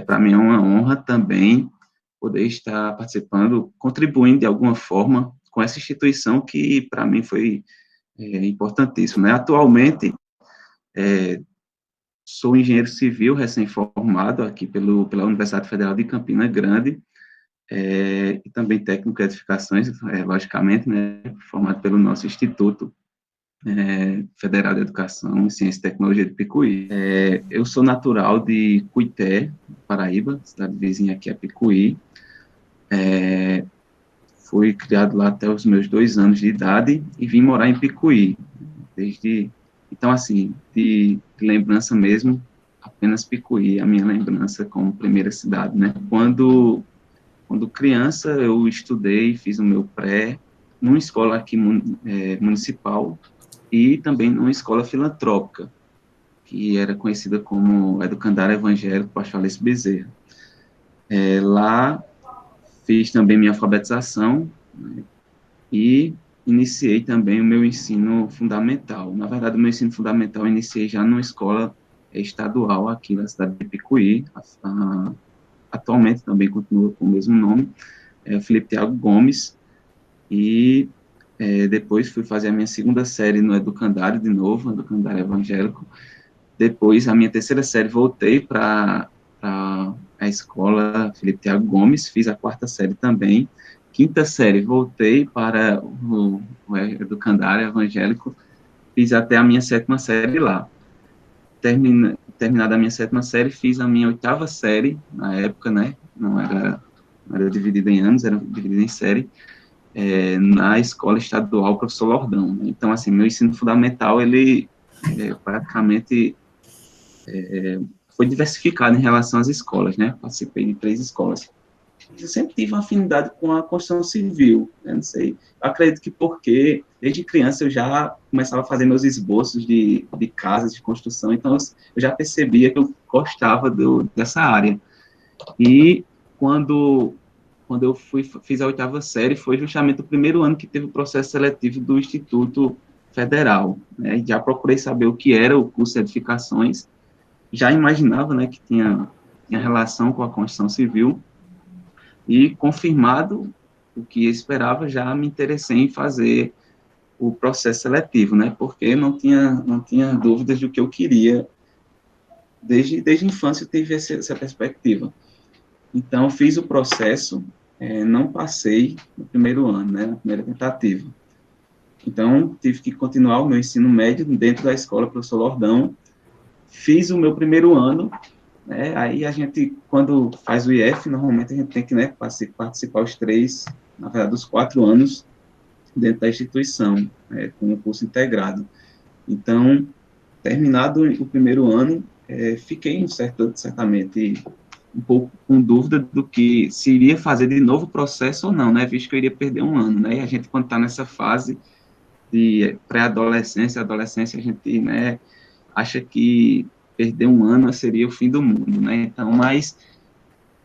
Para mim é uma honra também poder estar participando, contribuindo de alguma forma com essa instituição que, para mim, foi importantíssimo, né? Atualmente, sou engenheiro civil recém-formado aqui pela Universidade Federal de Campina Grande, e também técnico de edificações, logicamente, né, formado pelo nosso Instituto Federal de Educação, Ciência e Tecnologia de Picuí. Eu sou natural de Cuité, Paraíba, cidade vizinha aqui é Picuí. Fui criado lá até os meus 2 anos de idade e vim morar em Picuí. Então, assim, de lembrança mesmo, apenas Picuí, a minha lembrança como primeira cidade, né? Quando criança, eu estudei, fiz o meu pré numa escola aqui municipal e também numa escola filantrópica, que era conhecida como Educandário Evangélico Pastor Alice Bezerra. Lá fiz também minha alfabetização, né, e iniciei também o meu ensino fundamental. Na verdade, o meu ensino fundamental eu iniciei já numa escola estadual aqui na cidade de Picuí, atualmente também continua com o mesmo nome, Felipe Thiago Gomes, e depois fui fazer a minha segunda série no Educandário de novo, Educandário Evangélico. Depois, a minha terceira série, voltei para a escola Felipe Thiago Gomes, fiz a quarta série também. Quinta série, voltei para o Educandário Evangélico, fiz até a minha sétima série lá. Terminada a minha sétima série, fiz a minha oitava série, na época, né, não era dividida em anos, era dividida em série, na escola estadual Professor Lordão, né? Então, assim, meu ensino fundamental, ele praticamente foi diversificado em relação às escolas, né? Participei de 3 escolas. Eu sempre tive uma afinidade com a construção civil, né? Não sei, eu acredito que porque, desde criança, eu já começava a fazer meus esboços de casas de construção, então eu já percebia que eu gostava dessa área. E quando eu fiz a oitava série, foi justamente o primeiro ano que teve o processo seletivo do Instituto Federal, né? Já procurei saber o que era o curso de edificações, já imaginava, né, que tinha relação com a construção civil, e confirmado o que esperava, já me interessei em fazer o processo seletivo, né, porque não tinha dúvidas do que eu queria, desde a infância eu tive essa perspectiva. Então, fiz o processo, não passei no primeiro ano, né, na primeira tentativa. Então, tive que continuar o meu ensino médio dentro da escola Professor Lordão, fiz o meu primeiro ano, né, aí a gente, quando faz o IF, normalmente a gente tem que, né, participar os 3, na verdade, os 4 anos dentro da instituição, com o curso integrado. Então, terminado o primeiro ano, fiquei certamente um pouco com dúvida do que se iria fazer de novo o processo ou não, né, visto que eu iria perder um ano, né, e a gente, quando está nessa fase de pré-adolescência, adolescência, a gente, né, acha que perder um ano seria o fim do mundo, né, então, mas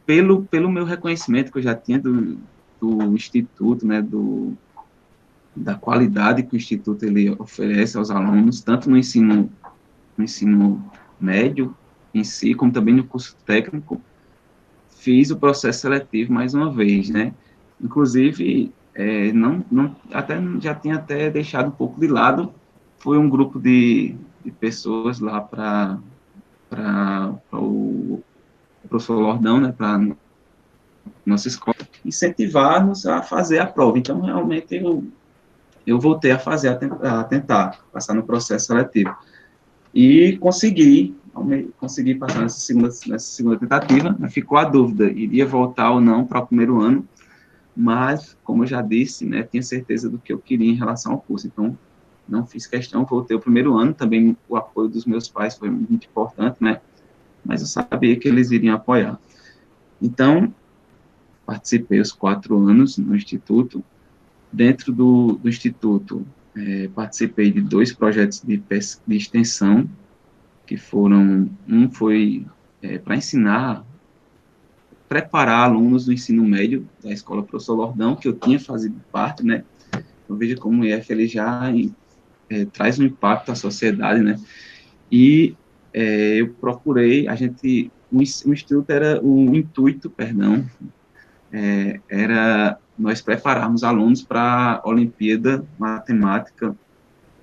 pelo meu reconhecimento que eu já tinha do Instituto, né, da qualidade que o Instituto ele oferece aos alunos, tanto no ensino médio em si, como também no curso técnico, fiz o processo seletivo mais uma vez, né? Inclusive, até já tinha até deixado um pouco de lado, foi um grupo de pessoas lá para o professor Lordão, né, para nossa escola, incentivar-nos a fazer a prova. Então, realmente, eu voltei a fazer, a tentar passar no processo seletivo. E consegui passar nessa segunda tentativa, né? Ficou a dúvida, iria voltar ou não para o primeiro ano, mas, como eu já disse, né, tinha certeza do que eu queria em relação ao curso, então, não fiz questão, voltei o primeiro ano, também o apoio dos meus pais foi muito importante, né, mas eu sabia que eles iriam apoiar. Então, participei os 4 anos no Instituto. Dentro do Instituto, participei de 2 projetos de extensão, que foram, um foi para ensinar, preparar alunos do ensino médio da Escola Professor Lordão, que eu tinha fazido parte, né, eu vejo como o IF ele já traz um impacto à sociedade, né, e eu procurei, a gente o intuito, perdão, era nós prepararmos alunos para a Olimpíada Matemática,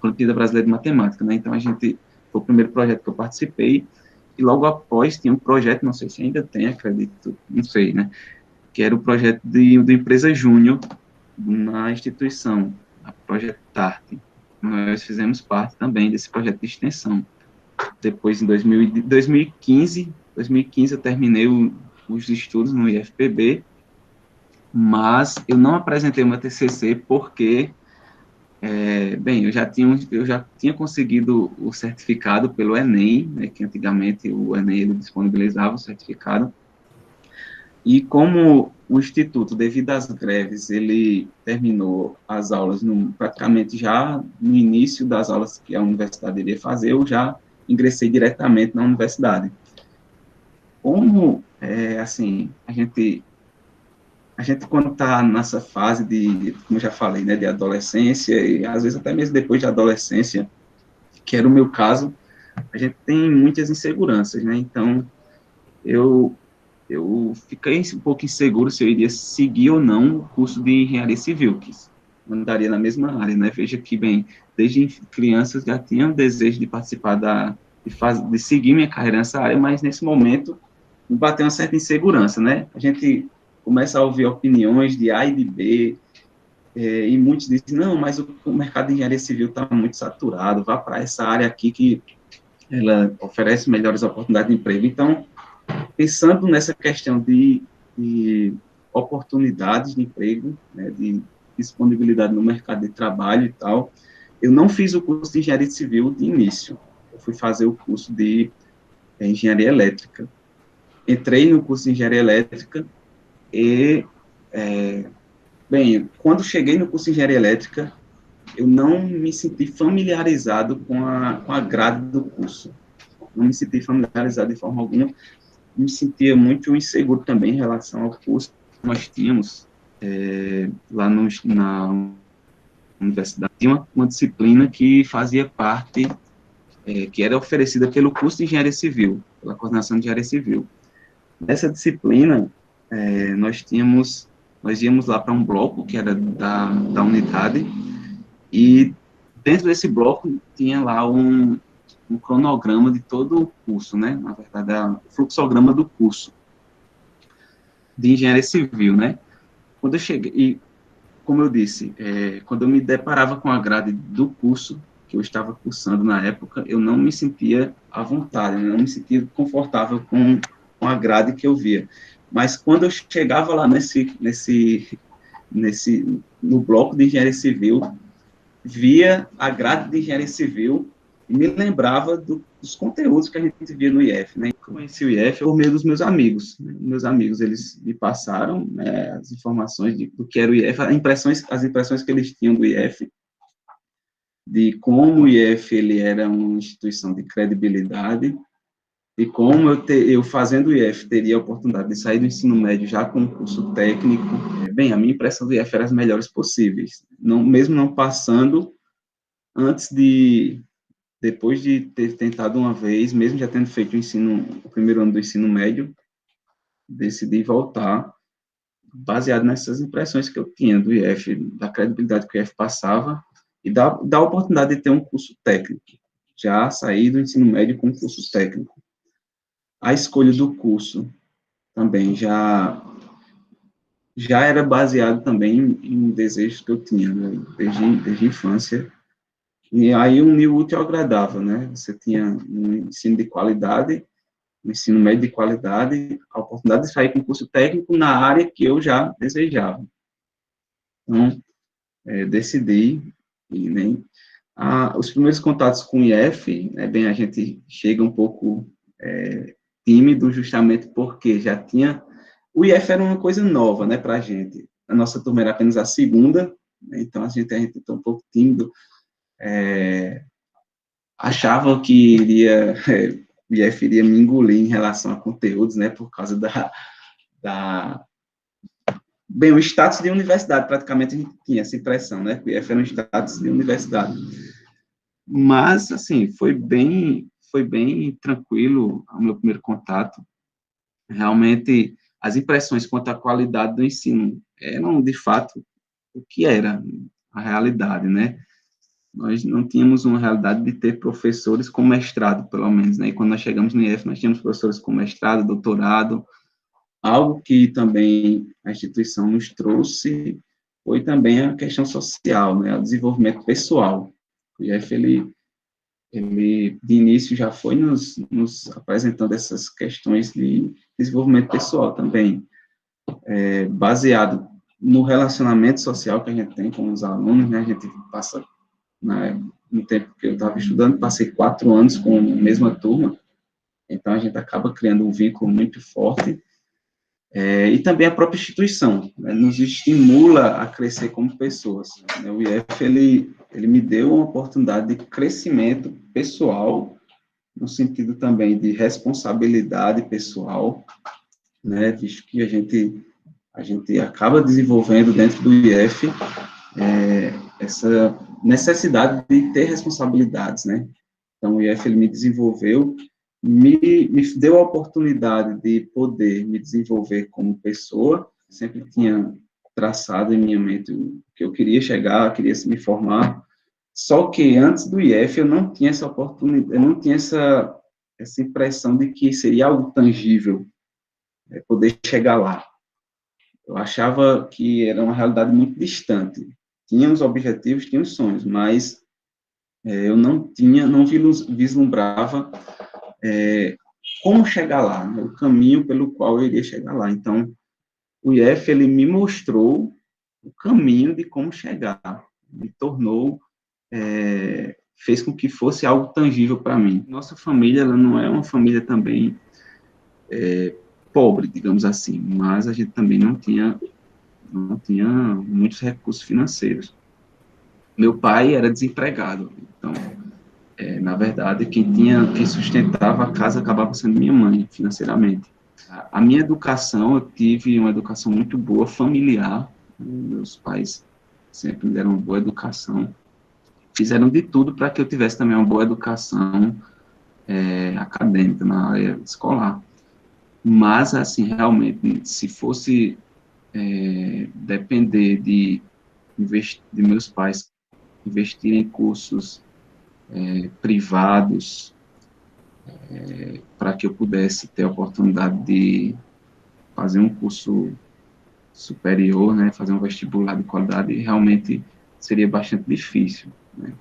Olimpíada Brasileira de Matemática, né? Então, foi o primeiro projeto que eu participei, e logo após tinha um projeto, não sei se ainda tem, acredito, não sei, né? Que era o projeto de empresa júnior na instituição, a Projeto TART. Nós fizemos parte também desse projeto de extensão. Depois, em 2015 eu terminei os estudos no IFPB, mas eu não apresentei o meu TCC porque, bem, eu já tinha conseguido o certificado pelo Enem, né, que antigamente o Enem ele disponibilizava o certificado, e como o Instituto, devido às greves, ele terminou as aulas praticamente já no início das aulas que a universidade iria fazer, eu já ingressei diretamente na universidade. Como, assim, a gente quando está nessa fase como eu já falei, né, de adolescência, e às vezes até mesmo depois da adolescência, que era o meu caso, a gente tem muitas inseguranças, né, então eu fiquei um pouco inseguro se eu iria seguir ou não o curso de engenharia civil, que andaria na mesma área, né, veja que, bem, desde crianças já tinha o desejo de participar de seguir minha carreira nessa área, mas nesse momento me bateu uma certa insegurança, né? A gente começa a ouvir opiniões de A e de B, e muitos dizem, não, mas o mercado de engenharia civil está muito saturado, vá para essa área aqui que ela oferece melhores oportunidades de emprego. Então, pensando nessa questão de oportunidades de emprego, né, de disponibilidade no mercado de trabalho e tal, eu não fiz o curso de engenharia civil de início, eu fui fazer o curso de engenharia elétrica. Entrei no curso de engenharia elétrica e, bem, quando cheguei no curso de engenharia elétrica, eu não me senti familiarizado com a grade do curso. Não me senti familiarizado de forma alguma. Me sentia muito inseguro também em relação ao curso que nós tínhamos lá na universidade. Tinha uma disciplina que fazia parte, que era oferecida pelo curso de engenharia civil, pela coordenação de engenharia civil. Nessa disciplina, nós íamos lá para um bloco que era da unidade, e dentro desse bloco tinha lá um cronograma de todo o curso, né? Na verdade, o fluxograma do curso de engenharia civil, né? Quando eu cheguei, e como eu disse, quando eu me deparava com a grade do curso que eu estava cursando na época, eu não me sentia à vontade, eu não me sentia confortável com a grade que eu via. Mas quando eu chegava lá no bloco de engenharia civil, via a grade de engenharia civil e me lembrava dos conteúdos que a gente via no IF, né? Eu conheci o IF por meio dos meus amigos. Né? Meus amigos, eles me passaram, né, as informações do que era o IF, as impressões que eles tinham do IF, de como o IF ele era uma instituição de credibilidade, e como eu fazendo o IF teria a oportunidade de sair do ensino médio já com um curso técnico. Bem, a minha impressão do IF era as melhores possíveis, não, mesmo não passando, antes depois de ter tentado uma vez, mesmo já tendo feito o primeiro ano do ensino médio, decidi voltar, baseado nessas impressões que eu tinha do IF, da credibilidade que o IF passava, e da oportunidade de ter um curso técnico, já saí do ensino médio com um curso técnico. A escolha do curso também já era baseado também em desejos que eu tinha, né, desde a infância. E aí unir o útil ao agradável, né? Você tinha um ensino de qualidade, um ensino médio de qualidade, a oportunidade de sair com curso técnico na área que eu já desejava. Então, decidi, e nem os primeiros contatos com o IF, bem, a gente chega um pouco tímido, justamente porque já tinha, o IF era uma coisa nova, né, para a gente. A nossa turma era apenas a segunda, né, então a gente está um pouco tímido, achava que o IF iria me engolir em relação a conteúdos, né, por causa bem, o status de universidade, praticamente a gente tinha essa impressão, né, que o IF era um status de universidade. Mas, assim, foi bem tranquilo o meu primeiro contato. realmente, as impressões quanto à qualidade do ensino eram, de fato, o que era a realidade, né? Nós não tínhamos uma realidade de ter professores com mestrado, pelo menos, né? E quando nós chegamos no IF, nós tínhamos professores com mestrado, doutorado. Algo que também a instituição nos trouxe foi também a questão social, né? O desenvolvimento pessoal. O IF, ele de início já foi nos apresentando essas questões de desenvolvimento pessoal também, baseado no relacionamento social que a gente tem com os alunos, né? A gente passa, no tempo que eu estava estudando, passei 4 anos com a mesma turma, então a gente acaba criando um vínculo muito forte, e também a própria instituição, né, nos estimula a crescer como pessoas. Né? O IF, ele me deu uma oportunidade de crescimento pessoal, no sentido também de responsabilidade pessoal, né, visto que a gente acaba desenvolvendo dentro do IF essa necessidade de ter responsabilidades, né? Então, o IF, ele me desenvolveu, me deu a oportunidade de poder me desenvolver como pessoa, sempre tinha traçado em minha mente o que eu queria chegar, queria me formar, só que antes do IF eu não tinha essa oportunidade, eu não tinha essa impressão de que seria algo tangível, poder chegar lá. Eu achava que era uma realidade muito distante. Tinha os objetivos, tinha os sonhos, mas eu não vislumbrava como chegar lá, né, o caminho pelo qual eu iria chegar lá. Então, o IF, ele me mostrou o caminho de como chegar, me tornou, fez com que fosse algo tangível para mim. Nossa família, ela não é uma família também pobre, digamos assim, mas a gente também não tinha muitos recursos financeiros. Meu pai era desempregado, então, na verdade, quem sustentava a casa acabava sendo minha mãe, financeiramente. A minha educação, eu tive uma educação muito boa, familiar. Meus pais sempre me deram uma boa educação. Fizeram de tudo para que eu tivesse também uma boa educação acadêmica na área escolar. Mas, assim, realmente, se fosse depender de meus pais investirem em cursos privados, para que eu pudesse ter a oportunidade de fazer um curso superior, né, fazer um vestibular de qualidade, realmente seria bastante difícil, né?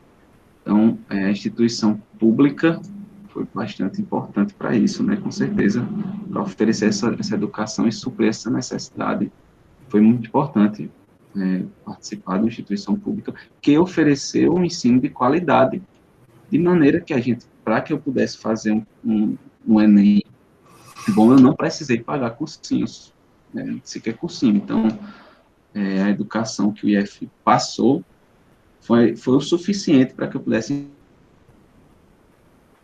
Então, a instituição pública foi bastante importante para isso, né, com certeza, para oferecer essa educação e suprir essa necessidade. Foi muito importante participar de uma instituição pública que ofereceu um ensino de qualidade, de maneira que para que eu pudesse fazer um Enem bom, eu não precisei pagar cursinhos, né, sequer cursinho. Então, a educação que o IF passou foi o suficiente para que eu pudesse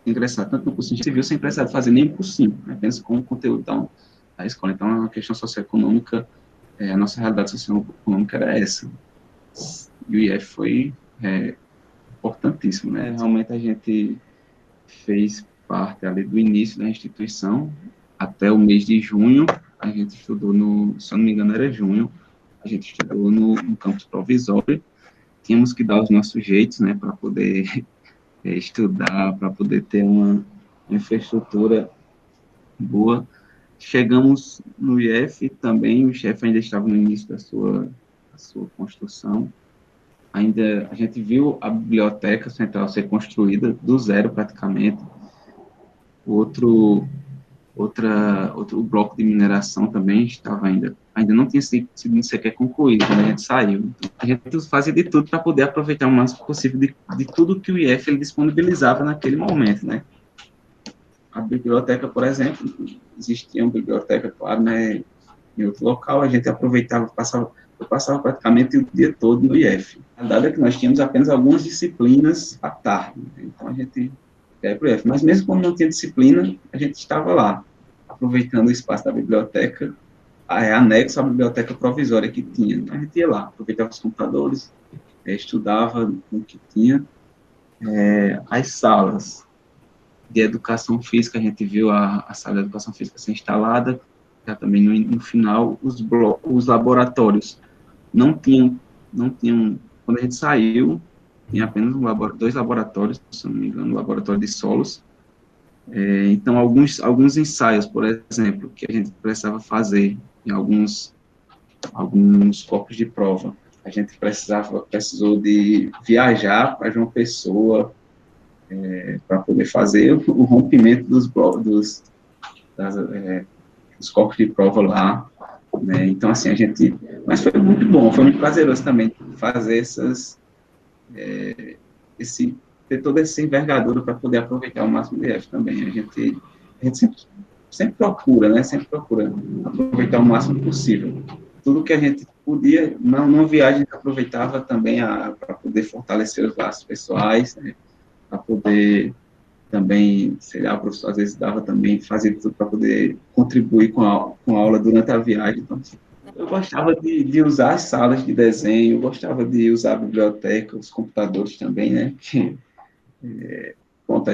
ingressar tanto no cursinho civil sem precisar fazer nenhum cursinho, apenas com o conteúdo da escola. Então, a questão socioeconômica, a nossa realidade socioeconômica era essa. E o IF foi importantíssimo, né? Realmente a gente fez parte ali do início da instituição até o mês de junho. A gente estudou se eu não me engano, era junho, a gente estudou no campus provisório. Tínhamos que dar os nossos jeitos, né, para poder estudar, para poder ter uma infraestrutura boa. Chegamos no IF também, o chefe ainda estava no início da sua construção. Ainda a gente viu a biblioteca central ser construída do zero praticamente. Outro bloco de mineração também estava ainda não tinha sido sequer concluído quando a gente saiu. Então, a gente fazia de tudo para poder aproveitar o máximo possível de tudo que o IF ele disponibilizava naquele momento, né? A biblioteca, por exemplo, existia uma biblioteca, claro, né, em outro local, a gente aproveitava, eu passava praticamente o dia todo no IF. A verdade é que nós tínhamos apenas algumas disciplinas à tarde, né? Então a gente ia para o IF. Mas mesmo quando não tinha disciplina, a gente estava lá, aproveitando o espaço da biblioteca, anexo à biblioteca provisória que tinha. Então a gente ia lá, aproveitava os computadores, estudava o que tinha. As salas de educação física, a gente viu a sala de educação física ser instalada, já também no final, os laboratórios não tinham, quando a gente saiu, tinha apenas dois laboratórios, se não me engano, o laboratório de solos. Então, alguns ensaios, por exemplo, que a gente precisava fazer em alguns corpos de prova, a gente precisou de viajar para João Pessoa, para poder fazer o rompimento dos corpos de prova lá, né? Então, assim, mas foi muito bom, foi muito prazeroso também fazer ter toda essa envergadura para poder aproveitar o máximo de IF também. A gente sempre procura, né? Sempre procura aproveitar o máximo possível. Tudo que a gente podia, numa viagem, a gente aproveitava também para poder fortalecer os laços pessoais, né? Para poder também, sei lá, o professor às vezes dava também, fazia tudo para poder contribuir com a aula durante a viagem. Então, eu gostava de usar as salas de desenho, eu gostava de usar a biblioteca, os computadores também, né? Pronto,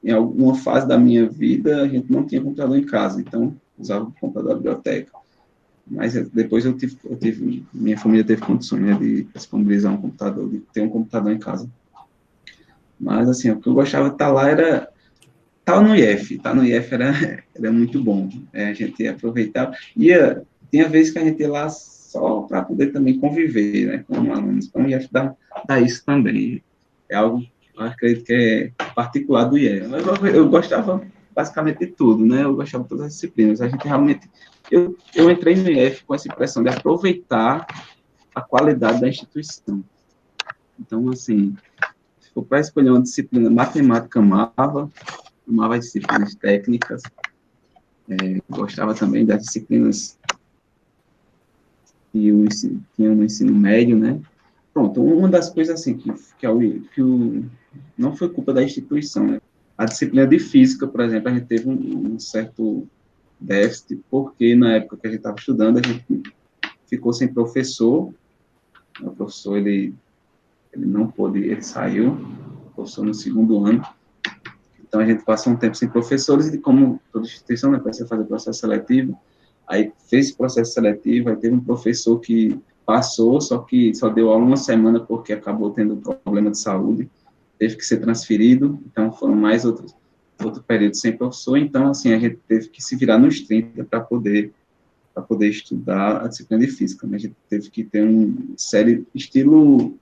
em alguma fase da minha vida, a gente não tinha computador em casa, então usava o computador da biblioteca. Mas depois minha família teve condições, né, de disponibilizar um computador, de ter um computador em casa. Mas, assim, o que eu gostava de estar lá era estar no IF. Estar no IF era muito bom. A gente aproveitava. Tinha vezes que a gente ia lá só para poder também conviver, né, com alunos. Então, o IF dá isso também. É algo, eu acredito que é particular do IF. Eu gostava basicamente de tudo, né? Eu gostava de todas as disciplinas. A gente realmente... Eu entrei no IF com essa impressão de aproveitar a qualidade da instituição. Então, assim, se for para escolher uma disciplina, matemática amava as disciplinas técnicas, gostava também das disciplinas que tinham no ensino médio, né? Pronto, uma das coisas assim não foi culpa da instituição, né? A disciplina de física, por exemplo, a gente teve um certo déficit, porque na época que a gente estava estudando, a gente ficou sem professor, o professor, ele não pôde, ele saiu, o professor no segundo ano, então a gente passou um tempo sem professores, e como toda instituição, né, precisa fazer processo seletivo, aí fez processo seletivo, aí teve um professor que passou, só que só deu aula uma semana porque acabou tendo problema de saúde, teve que ser transferido, então foram mais outro período sem professor, então, assim, a gente teve que se virar nos 30 para poder estudar a disciplina de física, né? A gente teve que ter série estilo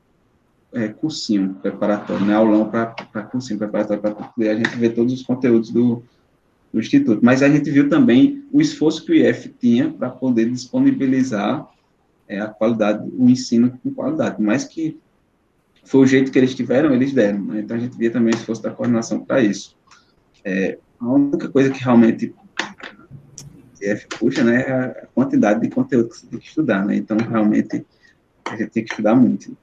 cursinho preparatório, né? Aulão para cursinho preparatório, para poder a gente ver todos os conteúdos do Instituto. Mas a gente viu também o esforço que o IF tinha para poder disponibilizar a qualidade, o ensino com qualidade, mas que foi o jeito que eles tiveram, eles deram, né? Então a gente via também o esforço da coordenação para isso. A única coisa que realmente o IF puxa, né, é a quantidade de conteúdo que você tem que estudar, né? Então realmente a gente tem que estudar muito.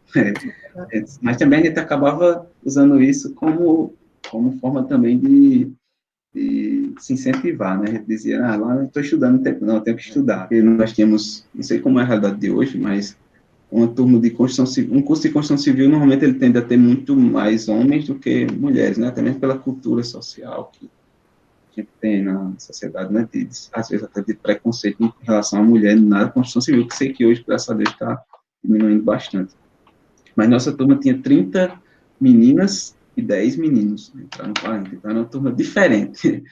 Mas também a gente acabava usando isso como forma também de se incentivar, né? A gente dizia, lá eu estou estudando, não, eu tenho que estudar. E nós tínhamos, não sei como é a realidade de hoje, mas uma turma de construção civil, um curso de construção civil, normalmente ele tende a ter muito mais homens do que mulheres, né? Até mesmo pela cultura social que a gente tem na sociedade, né? Às vezes até de preconceito em relação à mulher na construção civil, que sei que hoje, graças a Deus, está diminuindo bastante. Mas nossa turma tinha 30 meninas e 10 meninos, né, para no 40, então era uma turma diferente.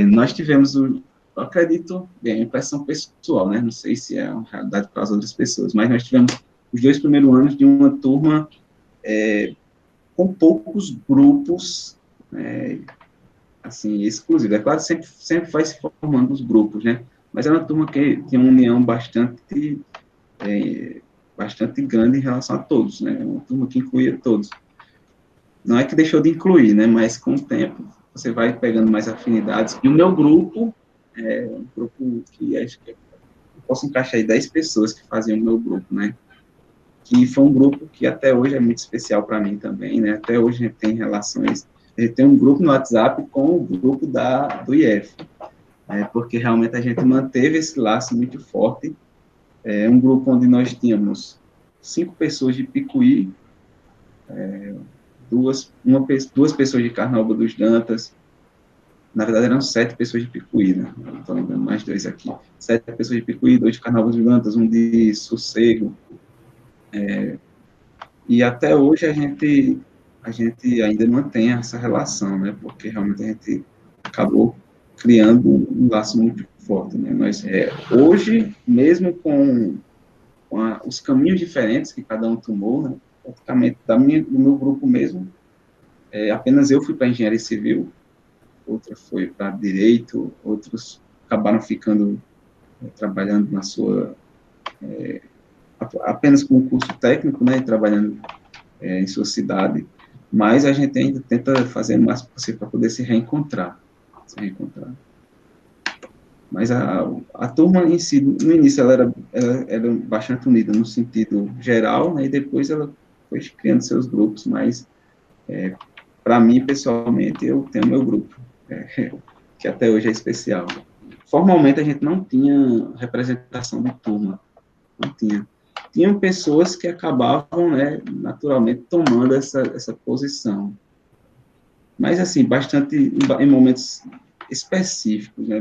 Nós tivemos, eu acredito, bem, a impressão pessoal, né, não sei se é uma realidade para as outras pessoas, mas nós tivemos os 2 primeiros anos de uma turma com poucos grupos, assim, exclusivos. É claro que sempre vai se formando os grupos, né, mas era uma turma que tinha uma união bastante grande em relação a todos, né? Uma turma que incluía todos. Não é que deixou de incluir, né? Mas com o tempo você vai pegando mais afinidades. E o meu grupo é um grupo que acho que eu posso encaixar aí 10 pessoas que faziam o meu grupo, né? Que foi um grupo que até hoje é muito especial para mim também, né? Até hoje a gente tem relações. A gente tem um grupo no WhatsApp com o grupo do IF, porque realmente a gente manteve esse laço muito forte. É um grupo onde nós tínhamos 5 pessoas de Picuí, duas pessoas de Carnaúba dos Dantas, na verdade eram 7 pessoas de Picuí, né? Não estou lembrando mais 2 aqui. 7 pessoas de Picuí, 2 de Carnaval dos Gigantes, um de Sossego. E até hoje a gente ainda mantém essa relação, né? Porque realmente a gente acabou criando um laço muito forte, né? Mas hoje, mesmo com os caminhos diferentes que cada um tomou, né? Praticamente do meu grupo mesmo, apenas eu fui para engenharia civil, outra foi para direito, outros acabaram ficando trabalhando na sua apenas com o curso técnico, né, trabalhando em sua cidade, mas a gente ainda tenta fazer o máximo possível para poder se reencontrar. Mas a turma em si, no início, ela era bastante unida no sentido geral, né, e depois ela foi criando seus grupos, mas para mim, pessoalmente, eu tenho meu grupo, que até hoje é especial. Formalmente, a gente não tinha representação de turma, não tinha. Tinham pessoas que acabavam, né, naturalmente, tomando essa posição. Mas, assim, bastante em momentos específicos, né?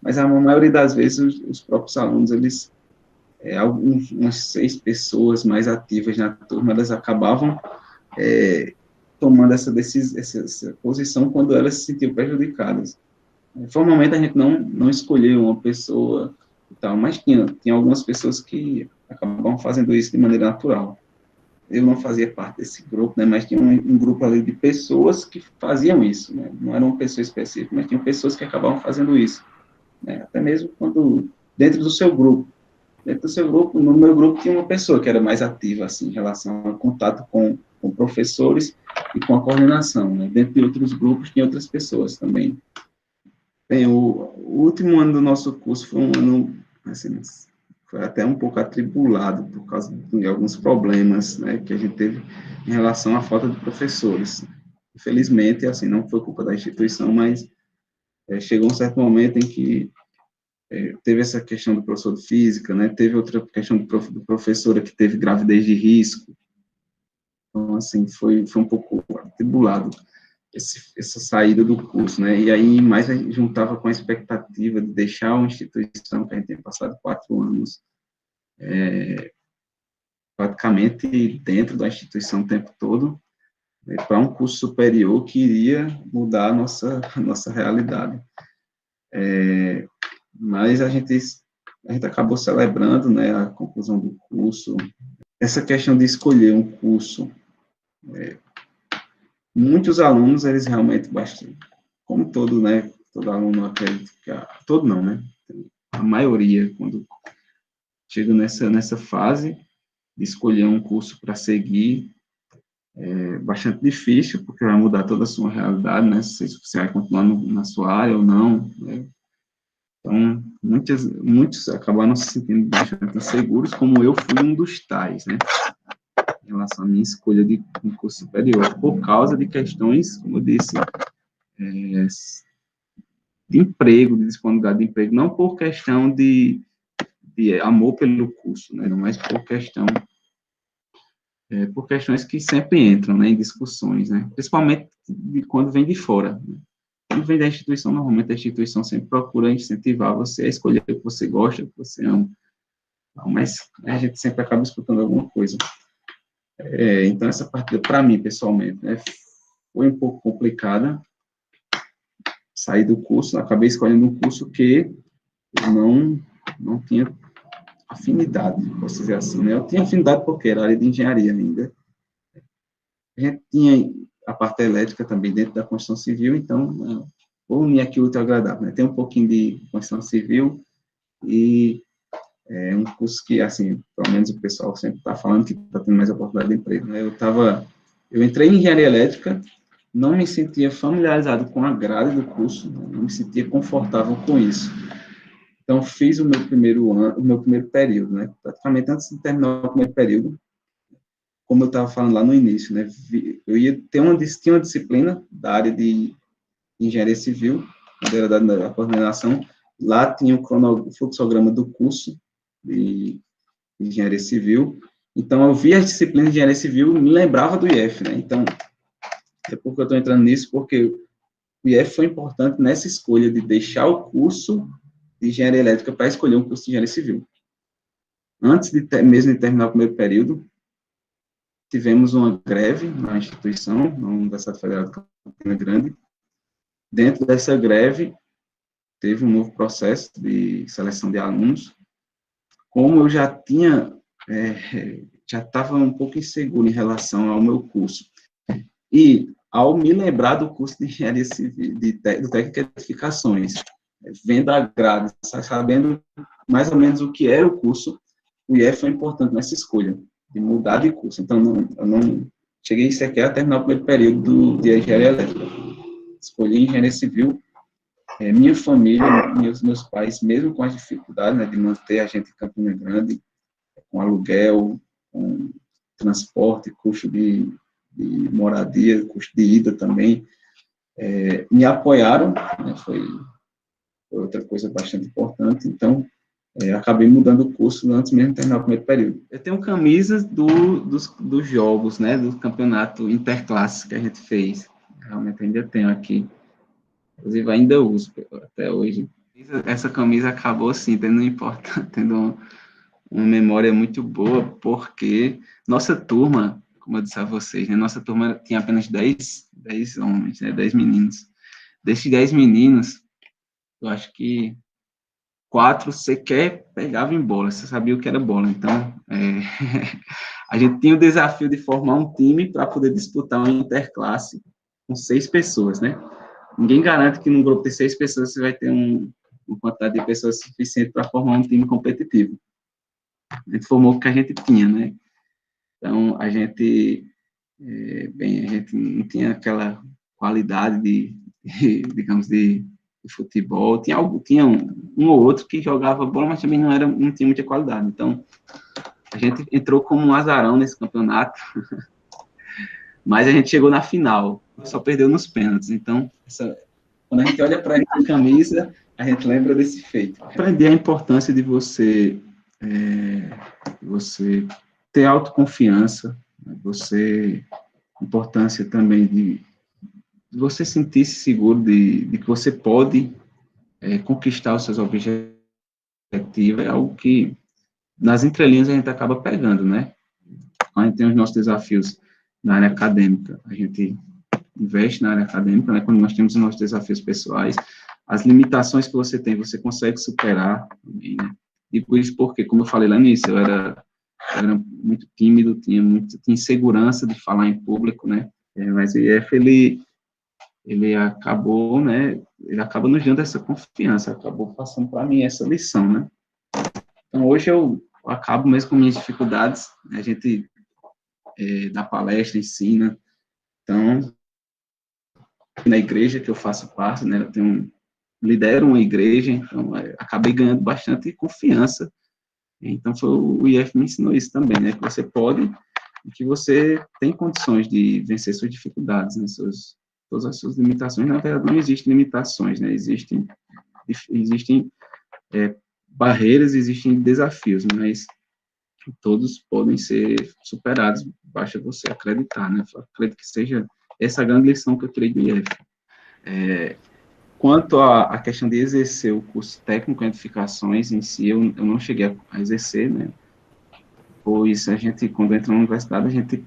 Mas a maioria das vezes os próprios alunos, eles, umas 6 pessoas mais ativas na turma, elas acabavam tomando essa posição quando elas se sentiam prejudicadas. Formalmente, a gente não escolheu uma pessoa e tal, mas tinha algumas pessoas que acabavam fazendo isso de maneira natural. Eu não fazia parte desse grupo, né, mas tinha um grupo ali de pessoas que faziam isso, né, não era uma pessoa específica, mas tinham pessoas que acabavam fazendo isso, né, até mesmo quando, dentro do seu grupo, no meu grupo tinha uma pessoa que era mais ativa, assim, em relação ao contato com professores e com a coordenação, né, dentro de outros grupos tinha outras pessoas também. Bem, o último ano do nosso curso foi um ano, assim, foi até um pouco atribulado por causa de alguns problemas, né, que a gente teve em relação à falta de professores. Infelizmente, assim, não foi culpa da instituição, mas chegou um certo momento em que teve essa questão do professor de física, né, teve outra questão do professora que teve gravidez de risco. Então, assim, foi um pouco atribulado essa saída do curso, né? E aí mais a gente juntava com a expectativa de deixar uma instituição que a gente tem passado 4 anos praticamente dentro da instituição o tempo todo, para um curso superior que iria mudar a nossa realidade. Mas a gente acabou celebrando, né, a conclusão do curso. Essa questão de escolher um curso, muitos alunos, eles realmente bastante, como todo, né, todo aluno acredita que, todo não, né, a maioria, quando chega nessa fase de escolher um curso para seguir, é bastante difícil, porque vai mudar toda a sua realidade, né, se você vai continuar na sua área ou não, né. Então, muitos acabaram se sentindo bastante inseguros, como eu fui um dos tais, né, em relação à minha escolha de um curso superior, por causa de questões, como eu disse, de emprego, de disponibilidade de emprego, não por questão de amor pelo curso, né, mas por questões que sempre entram, né, em discussões, né, principalmente quando vem de fora. Né. Quando vem da instituição, normalmente a instituição sempre procura incentivar você a escolher o que você gosta, o que você ama, mas a gente sempre acaba escutando alguma coisa. Então, essa parte, para mim, pessoalmente, né, foi um pouco complicada, sair do curso, acabei escolhendo um curso que eu não tinha afinidade, posso dizer assim, né? Eu tinha afinidade porque era área de engenharia ainda. A gente tinha a parte elétrica também dentro da construção civil, então, unir aqui o útil ao agradável, né? Tem um pouquinho de construção civil e um curso que, assim, pelo menos o pessoal sempre está falando que está tendo mais oportunidade de emprego, né? Eu entrei em engenharia elétrica, não me sentia familiarizado com a grade do curso, né? Não me sentia confortável com isso. Então, fiz o meu primeiro ano, o meu primeiro período, né? Praticamente antes de terminar o primeiro período, como eu estava falando lá no início, né? Eu tinha uma disciplina da área de engenharia civil, onde era da coordenação, lá tinha o fluxograma do curso de engenharia civil, então eu via as disciplinas de engenharia civil e me lembrava do IF, né? Então, é porque eu estou entrando nisso, porque o IF foi importante nessa escolha de deixar o curso de engenharia elétrica para escolher um curso de engenharia civil. Antes mesmo de terminar o primeiro período, tivemos uma greve na instituição, na Universidade Federal de Campina Grande. Dentro dessa greve, teve um novo processo de seleção de alunos. Como eu já estava um pouco inseguro em relação ao meu curso, e ao me lembrar do curso de engenharia civil, do técnico de edificações, vendo a grade, sabendo mais ou menos o que era o curso, o IF foi importante nessa escolha, de mudar de curso. Então, eu não cheguei sequer a terminar o primeiro período de engenharia elétrica. Escolhi engenharia civil. Minha família, meus pais, mesmo com as dificuldades, né, de manter a gente em Campina Grande, com aluguel, com transporte, custo de moradia, custo de ida também, me apoiaram, né, foi outra coisa bastante importante. Então, acabei mudando o curso antes mesmo de terminar o primeiro período. Eu tenho camisas dos jogos, né, do campeonato interclasses que a gente fez. Realmente ainda tenho aqui. Inclusive, ainda uso até hoje. Essa camisa acabou, sim, tendo uma memória muito boa, porque nossa turma, como eu disse a vocês, né, nossa turma tinha apenas 10 homens, né, 10 meninos. Desses 10 meninos, eu acho que 4 sequer pegavam em bola, você sabia o que era bola. Então, a gente tinha o desafio de formar um time para poder disputar uma interclasse com 6 pessoas, né? Ninguém garante que num grupo de 6 pessoas você vai ter uma quantidade de pessoas suficiente para formar um time competitivo. A gente formou o que a gente tinha, né? Então, a gente não tinha aquela qualidade digamos, de futebol. Tinha um ou outro que jogava bola, mas também não tinha muita qualidade. Então, a gente entrou como um azarão nesse campeonato, mas a gente chegou na final, só perdeu nos pênaltis. Então, quando a gente olha para essa camisa, a gente lembra desse feito. Aprendi a importância de você ter autoconfiança, né? Importância também de você sentir-se seguro de que você pode conquistar os seus objetivos, é algo que nas entrelinhas a gente acaba pegando, né? Quando a gente tem os nossos desafios na área acadêmica, a gente investe na área acadêmica, né? Quando nós temos os nossos desafios pessoais, as limitações que você tem, você consegue superar também, né? E por isso, porque, como eu falei lá nisso, eu era muito tímido, tinha insegurança de falar em público, né? Mas o IF, ele acabou, né? Ele acaba nos dando essa confiança, acabou passando para mim essa lição, né? Então, hoje eu acabo mesmo com minhas dificuldades, né? A gente dá palestra, ensina. Então, na igreja que eu faço parte, né? Lidero uma igreja, então acabei ganhando bastante confiança. Então, o IF me ensinou isso também, né? Que você pode e que você tem condições de vencer suas dificuldades, né? Todas as suas limitações. Na verdade, não existem limitações, né? Existem barreiras, existem desafios, mas todos podem ser superados, basta você acreditar, né? Eu acredito que seja essa a grande lição que eu tirei do IF. Quanto à questão de exercer o curso técnico em edificações em si, eu não cheguei a exercer, né? Pois a gente, quando entra na universidade, a gente,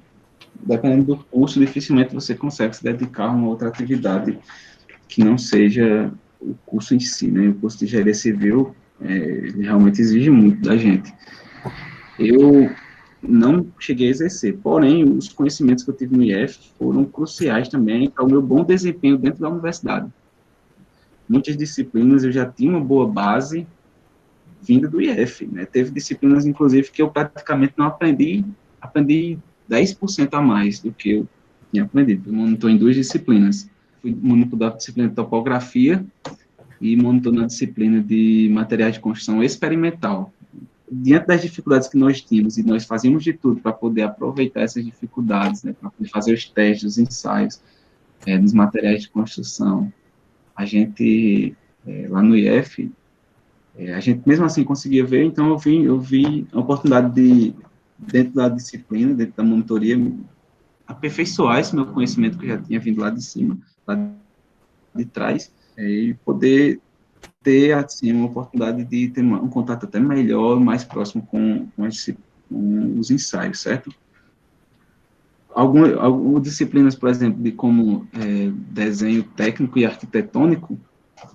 dependendo do curso, dificilmente você consegue se dedicar a uma outra atividade que não seja o curso em si, né? O curso de engenharia civil, ele realmente exige muito da gente. Eu não cheguei a exercer, porém, os conhecimentos que eu tive no IF foram cruciais também para o meu bom desempenho dentro da universidade. Muitas disciplinas eu já tinha uma boa base vinda do IF, né? Teve disciplinas, inclusive, que eu praticamente não aprendi 10% a mais do que eu tinha aprendido. Eu monitor em 2 disciplinas. Fui monitor da disciplina de topografia e monitor na disciplina de materiais de construção experimental. Diante das dificuldades que nós tínhamos, e nós fazíamos de tudo para poder aproveitar essas dificuldades, né, para poder fazer os testes, os ensaios nos materiais de construção, a gente, lá no IF, a gente mesmo assim conseguia ver, então eu vi a oportunidade de, dentro da disciplina, dentro da monitoria, aperfeiçoar esse meu conhecimento que eu já tinha vindo lá de cima, lá traz, e poder ter, assim, uma oportunidade de ter um contato até melhor, mais próximo com os ensaios, certo? Algumas disciplinas, por exemplo, de como desenho técnico e arquitetônico,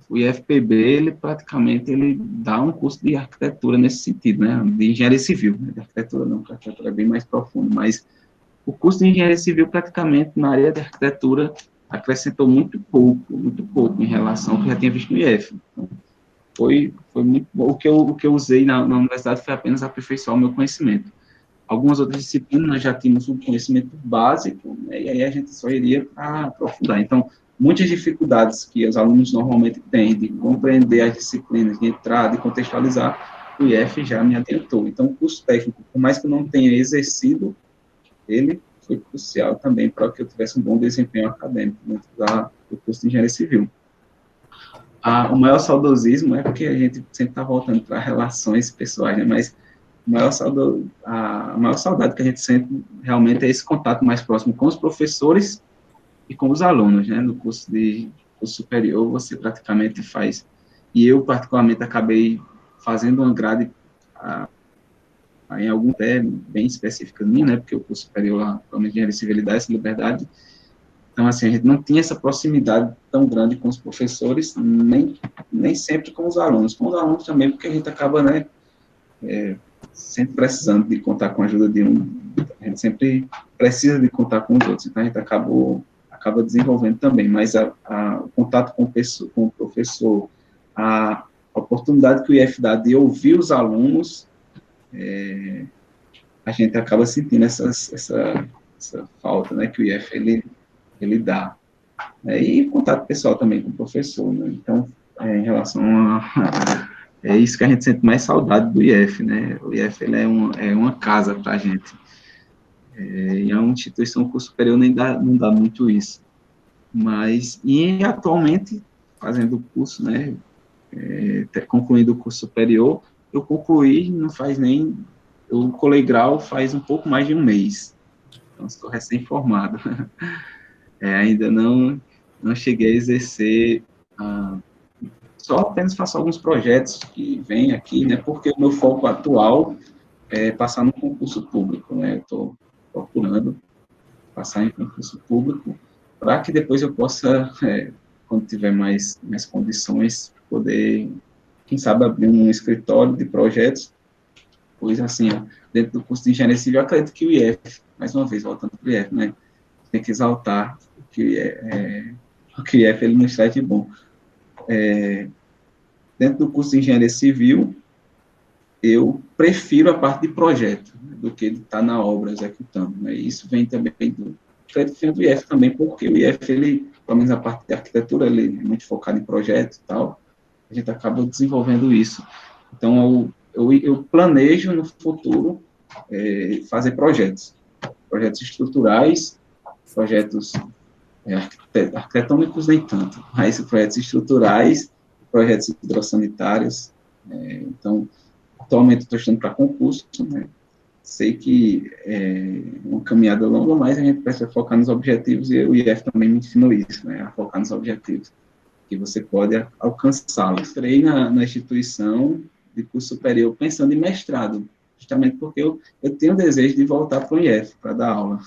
o IFPB, ele praticamente ele dá um curso de arquitetura nesse sentido, né, de engenharia civil, né, de arquitetura não, porque a arquitetura é bem mais profundo, mas o curso de engenharia civil, praticamente, na área de arquitetura, acrescentou muito pouco em relação ao que eu já tinha visto no IF. Então, foi muito bom. O que eu usei na universidade foi apenas aperfeiçoar o meu conhecimento. Algumas outras disciplinas nós já tínhamos um conhecimento básico, né, e aí a gente só iria aprofundar. Então, muitas dificuldades que os alunos normalmente têm de compreender as disciplinas, de entrar, de contextualizar, o IF já me adiantou. Então, o curso técnico, por mais que eu não tenha exercido, ele foi crucial também para que eu tivesse um bom desempenho acadêmico dentro do curso de engenharia civil. O maior saudosismo é porque a gente sempre está voltando para relações pessoais, né, mas a maior saudade que a gente sente realmente é esse contato mais próximo com os professores e com os alunos, né? No curso superior, você praticamente faz, e eu particularmente acabei fazendo uma grade em algum até bem específica minha, né? Porque o curso superior lá, provavelmente engenharia civil, dá essa liberdade. Então, assim, a gente não tinha essa proximidade tão grande com os professores, nem sempre com os alunos. Com os alunos também, porque a gente acaba, né, sempre precisando de contar com a ajuda de um, a gente sempre precisa de contar com os outros, então a gente acaba desenvolvendo também, mas o contato com o professor, a oportunidade que o IF dá de ouvir os alunos, a gente acaba sentindo essa falta, né, que o IF ele dá. E contato pessoal também com o professor, né? Então, em relação é isso que a gente sente mais saudade do IF, né? O IF ele é uma casa para a gente. E é uma instituição, o curso superior não dá muito isso. Mas, e atualmente, fazendo o curso, né? Concluindo o curso superior, eu concluí, não faz nem. Eu colei grau faz um pouco mais de um mês. Então, estou recém-formado. Ainda não cheguei a exercer. Só apenas faço alguns projetos que vêm aqui, né, porque o meu foco atual é passar no concurso público, né, eu estou procurando passar em concurso público para que depois eu possa, quando tiver mais condições, poder, quem sabe, abrir um escritório de projetos, pois assim, dentro do curso de engenharia civil, eu acredito que o IF, mais uma vez, voltando para o IF, né, tem que exaltar o que o IF ele nos traz de bom. Dentro do curso de engenharia civil, eu prefiro a parte de projeto, né, do que de estar na obra executando. Né? E isso vem também do IF também, porque o IF, ele, pelo menos a parte de arquitetura, ele é muito focado em projeto e tal, a gente acaba desenvolvendo isso. Então, eu planejo no futuro fazer projetos estruturais, projetos arquitetônicos nem tanto, mas projetos estruturais, projetos hidrossanitários. Então, atualmente estou estudando para concurso, né? Sei que é uma caminhada longa, mas a gente precisa focar nos objetivos, e o IF também me ensinou isso, né? A focar nos objetivos, que você pode alcançá-los. Entrei na instituição de curso superior pensando em mestrado, justamente porque eu tenho o desejo de voltar para o IF, para dar aula.